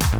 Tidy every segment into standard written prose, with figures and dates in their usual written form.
Hi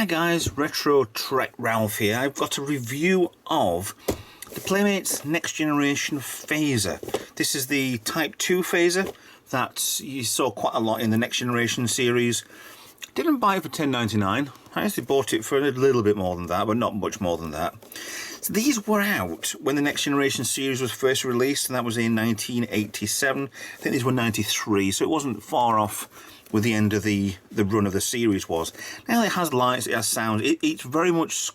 guys, Retro Trek Ralph here. I've got a review of the Playmates Next Generation Phaser. This is the Type 2 phaser that you saw quite a lot in the Next Generation series. Didn't buy it for $10.99. I actually bought it for a little bit more than that, but not much more than that. So these were out when the Next Generation series was first released, and that was in 1987. I think these were 93, so it wasn't far off with the end of the run of the series was. Now it has lights, it has sound, it's very much,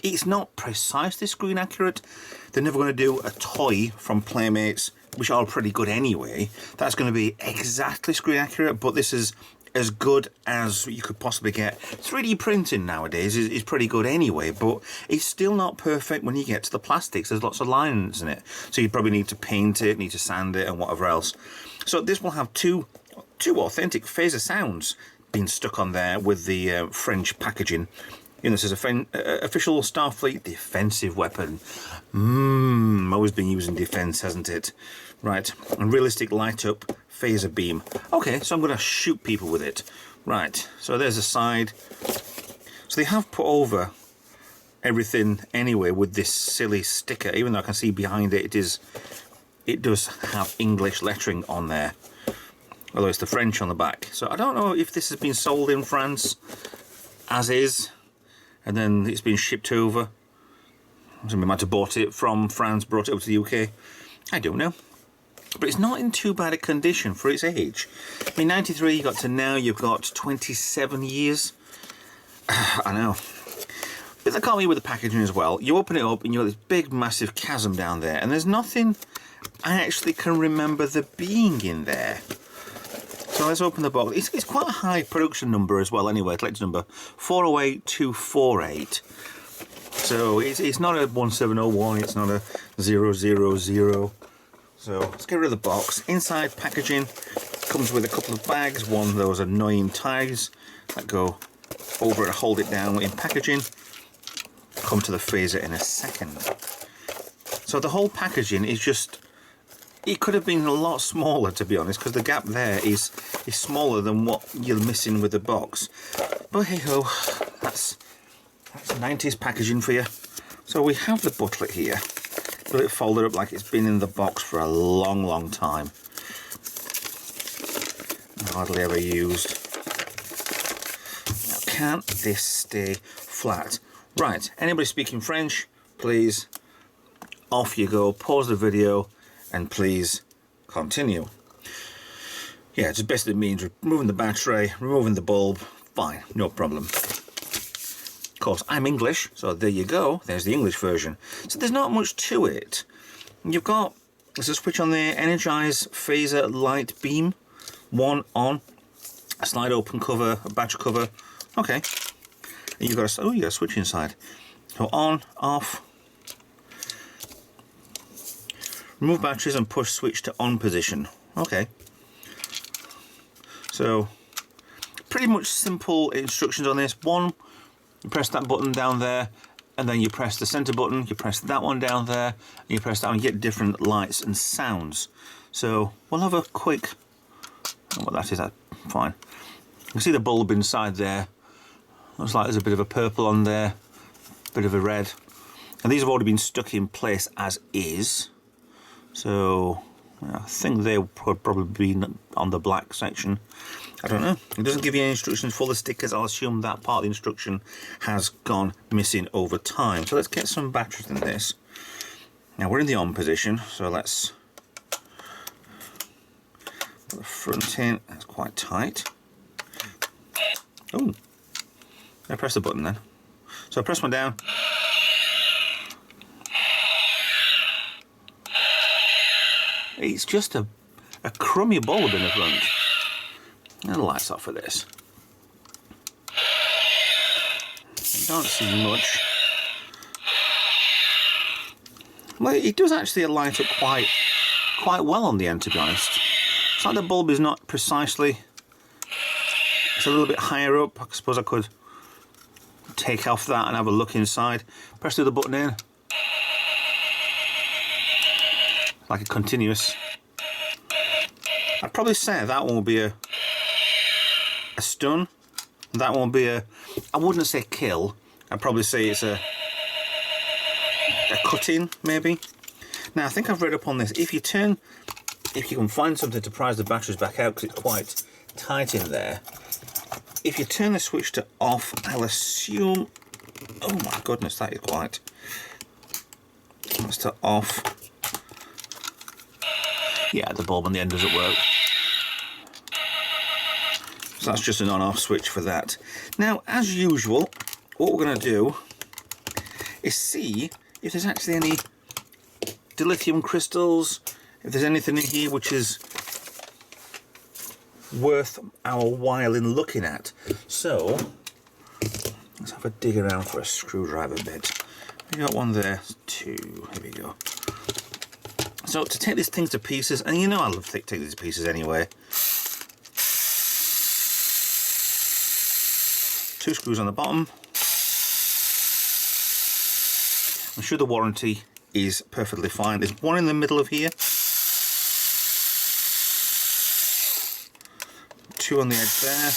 it's not precisely screen accurate. They're never going to do a toy from Playmates, which are pretty good anyway, that's going to be exactly screen accurate, but this is as good as you could possibly get. 3D printing nowadays is pretty good anyway, but it's still not perfect when you get to the plastics. There's lots of lines in it, so you probably need to paint it, need to sand it and whatever else. So this will have two authentic phaser sounds being stuck on there with the French packaging. You know, this is official Starfleet defensive weapon. Always been using defense, hasn't it? Right, and realistic light up phaser beam. Okay, so I'm going to shoot people with it. Right, so there's the side. So they have put over everything anyway with this silly sticker, even though I can see behind it, it does have English lettering on there. Although it's the French on the back. So I don't know if this has been sold in France as is, and then it's been shipped over. Somebody might have bought it from France, brought it over to the UK. I don't know. But it's not in too bad a condition for its age. I mean, 93 you got to now, you've got 27 years. I know. But that got me with the packaging as well. You open it up and you've got this big massive chasm down there, and there's nothing I actually can remember there being in there. So let's open the box. It's quite a high production number as well anyway, collector number 408248. So it's not a 1701, it's not a 000. So let's get rid of the box. Inside packaging comes with a couple of bags, one of those annoying ties that go over and hold it down in packaging. Come to the phaser in a second. So the whole packaging is just, it could have been a lot smaller, to be honest, because the gap there is smaller than what you're missing with the box. But hey ho, that's 90s packaging for you. So we have the booklet here. Got it folded up like it's been in the box for a long time. Hardly ever used. Now, can't this stay flat? Right, anybody speaking French, please, off you go, pause the video, and please continue. Yeah, just basically means removing the battery, removing the bulb, fine, no problem. Of course, I'm English, so there you go, there's the English version. So there's not much to it. You've got, there's a switch on there, energize phaser light beam, one on, a slide open cover, a battery cover, okay. And you've got you got a switch inside. So on, off, remove batteries and push switch to on position. Okay. So pretty much simple instructions on this. One, you press that button down there, and then you press the center button, you press that one down there, and you press that one, you get different lights and sounds. So we'll have a quick, what that is, that's fine. You can see the bulb inside there. Looks like there's a bit of a purple on there, a bit of a red. And these have already been stuck in place as is. So I think they would probably be on the black section. I don't know. It doesn't give you any instructions for the stickers. I'll assume that part of the instruction has gone missing over time. So let's get some batteries in this. Now we're in the on position, so let's put the front in. That's quite tight. Oh, I press the button then. So I press one down. It's just a crummy bulb in the front. And the lights off for this. Don't see much. Well, it does actually light up quite well on the end, to be honest. It's like the bulb is not precisely, it's a little bit higher up. I suppose I could take off that and have a look inside. Press the other button in. Like a continuous. I'd probably say that one will be a stun. That won't be a, I wouldn't say kill. I'd probably say it's a cut-in, maybe. Now, I think I've read up on this. If you can find something to prise the batteries back out, because it's quite tight in there. If you turn the switch to off, I'll assume, oh my goodness, that is quite. That's to off. Yeah, the bulb on the end doesn't work. So that's just an on-off switch for that. Now, as usual, what we're going to do is see if there's actually any dilithium crystals, if there's anything in here which is worth our while in looking at. So, let's have a dig around for a screwdriver bit. We got one there, two, here we go. So to take these things to pieces, and you know I love taking these to pieces anyway. 2 screws on the bottom. I'm sure the warranty is perfectly fine. There's one in the middle of here. 2 on the edge there.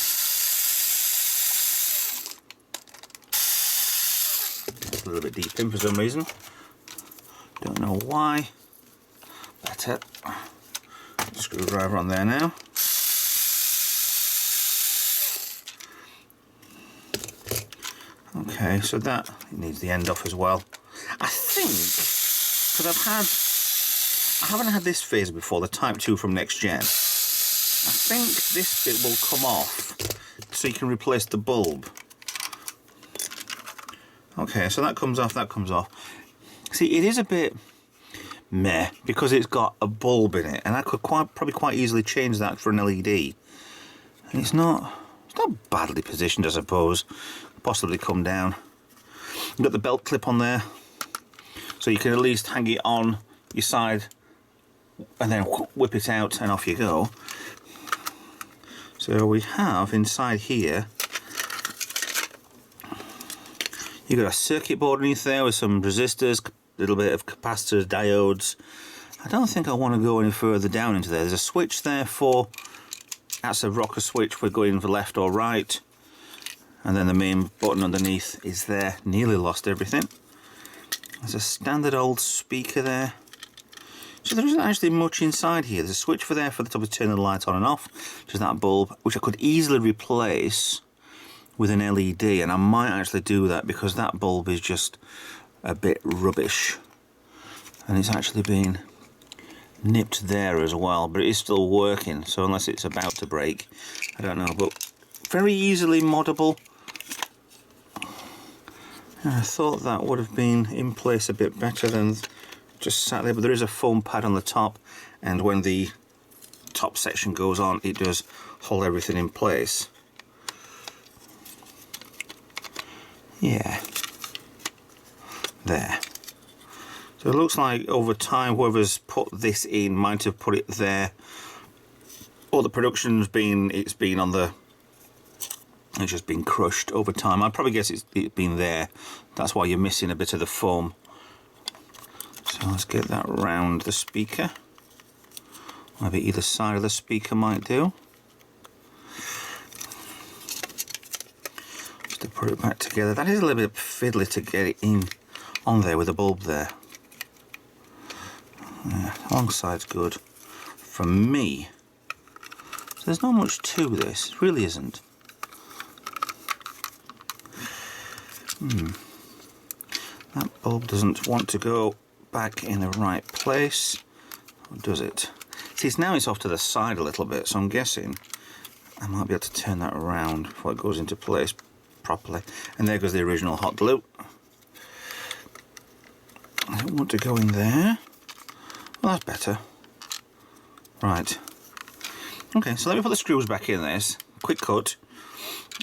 It's a little bit deep in for some reason. Don't know why. Better. Screwdriver on there now. Okay, so that needs the end off as well. I think, because I haven't had this phaser before, the Type 2 from Next Gen. I think this bit will come off so you can replace the bulb. Okay, so that comes off, that comes off. See, it is a bit meh because it's got a bulb in it, and I could probably quite easily change that for an LED. And it's not badly positioned, I suppose. Possibly come down. You've got the belt clip on there, so you can at least hang it on your side and then whip it out and off you go. So we have inside here, you've got a circuit board underneath there with some resistors, a little bit of capacitors, diodes. I don't think I want to go any further down into there. There's a switch there for, that's a rocker switch for going for left or right. And then the main button underneath is there. Nearly lost everything. There's a standard old speaker there. So there isn't actually much inside here. There's a switch for there for the top of turning the light on and off, which is that bulb, which I could easily replace with an LED, and I might actually do that because that bulb is just a bit rubbish. And it's actually been nipped there as well, but it is still working, so unless it's about to break, I don't know, but very easily moddable. And I thought that would have been in place a bit better than just sat there, but there is a foam pad on the top, and when the top section goes on, it does hold everything in place. Yeah, there. So it looks like over time whoever's put this in might have put it there, or the production's been, it's just been crushed over time. I'd probably guess it's been there. That's why you're missing a bit of the foam. So let's get that round the speaker. Maybe either side of the speaker might do. Just to put it back together. That is a little bit fiddly to get it in on there with the bulb there. Yeah, long side's good for me. So there's not much to this, it really isn't. That bulb doesn't want to go back in the right place, or does it? See, now it's off to the side a little bit, so I'm guessing I might be able to turn that around before it goes into place properly. And there goes the original hot glue. I don't want to go in there. Well, that's better. Right. Okay, so let me put the screws back in this. Quick cut.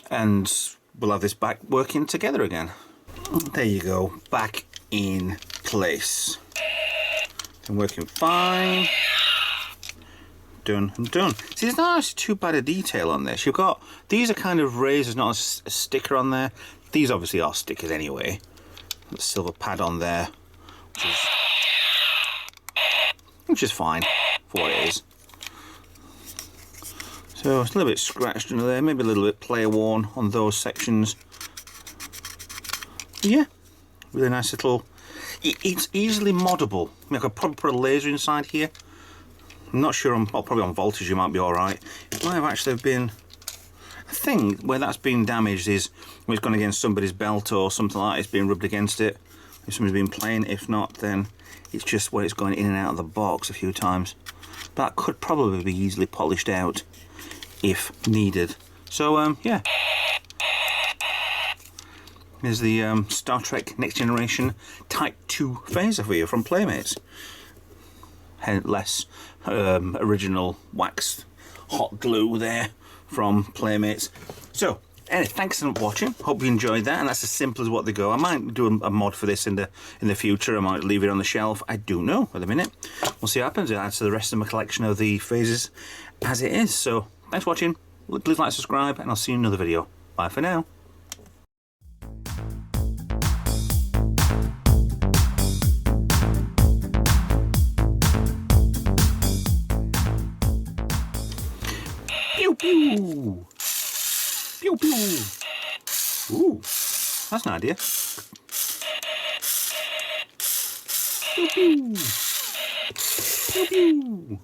And we'll have this back working together again. There you go. Back in place. Been working fine. done and done. See, there's not actually too bad a detail on this. You've got, these are kind of raised, there's not a sticker on there. These obviously are stickers anyway. The silver pad on there, which is fine for what it is. So it's a little bit scratched under there, maybe a little bit player worn on those sections. Yeah, really nice little. It's easily moddable. I mean, I could probably put a laser inside here. I'm not sure on, well, probably on voltage you might be alright. It might have actually been, I think where that's been damaged is when it's gone against somebody's belt or something like that, it's been rubbed against it. If somebody's been playing, if not, then it's just where it's going in and out of the box a few times. That could probably be easily polished out if needed. So, yeah. Here's the Star Trek Next Generation Type 2 phaser for you from Playmates. Less original waxed hot glue there from Playmates. So, anyway, thanks for watching. Hope you enjoyed that, and that's as simple as what they go. I might do a mod for this in the future. I might leave it on the shelf. I don't know at the minute. We'll see what happens. It adds to the rest of my collection of the phasers as it is. So, thanks for watching. Please like, subscribe, and I'll see you in another video. Bye for now. Pew pew! Pew pew! Ooh, that's an idea. Pew pew! Pew pew!